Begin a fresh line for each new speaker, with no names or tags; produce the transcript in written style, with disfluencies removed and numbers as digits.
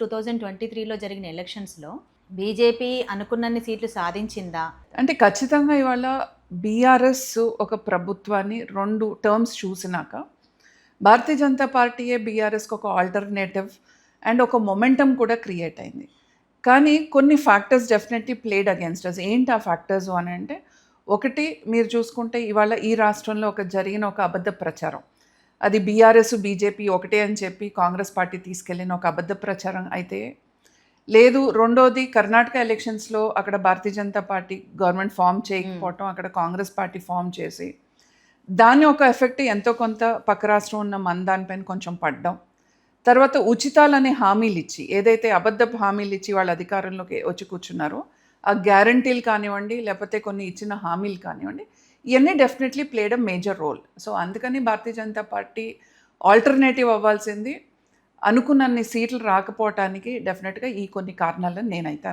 2023లో జరిగిన ఎలక్షన్స్‌లో బీజేపీ అనుకున్నన్ని సీట్లు సాధించిందా?
అంటే ఖచ్చితంగా ఇవాళ బీఆర్ఎస్ ఒక ప్రభుత్వాన్ని 2 టర్మ్స్ చూసినాక భారతీయ జనతా పార్టీయే బీఆర్ఎస్‌కి ఒక ఆల్టర్‌నేటివ్ అండ్ ఒక మొమెంటమ్ కూడా క్రియేట్ అయింది. కానీ కొన్ని ఫ్యాక్టర్స్ డెఫినెట్‌లీ ప్లేడ్ అగైన్స్ట్ అస్. ఏంటి ఆ ఫ్యాక్టర్స్ అని అంటే, ఒకటి మీరు చూసుకుంటే ఇవాళ ఈ రాష్ట్రంలో జరిగిన ఒక అబద్ధ ప్రచారం. అది బీఆర్ఎస్, బీజేపీ ఒకటే అని చెప్పి కాంగ్రెస్ పార్టీ తీసుకెళ్ళిన ఒక అబద్ధ ప్రచారం అయితే, లేదు రెండోది కర్ణాటక ఎలక్షన్స్‌లో అక్కడ Bharatiya Janata party government form చేయకపోవటం, అక్కడ కాంగ్రెస్ పార్టీ ఫార్మ్ చేసి, దాని ఒక ఎఫెక్ట్ ఎంతో కొంత పక్క రాష్ట్రం ఉన్న మన దానిపైన కొంచెం పడ్డం. తర్వాత ఉచితాలనే హామీలు ఇచ్చి, ఏదైతే అబద్ధపు హామీలు ఇచ్చి వాళ్ళు అధికారంలోకి వచ్చి కూర్చున్నారో, ఆ గ్యారంటీలు కానివ్వండి, లేకపోతే కొన్ని ఇచ్చిన హామీలు కానివ్వండి, ఇవన్నీ definitely played a major role. So అందుకని భారతీయ జనతా పార్టీ ఆల్టర్నేటివ్ అవ్వాల్సింది. అనుకున్నన్ని సీట్లు రాకపోవటానికి డెఫినెట్‌గా ఈ కొన్ని కారణాలని నేనైతే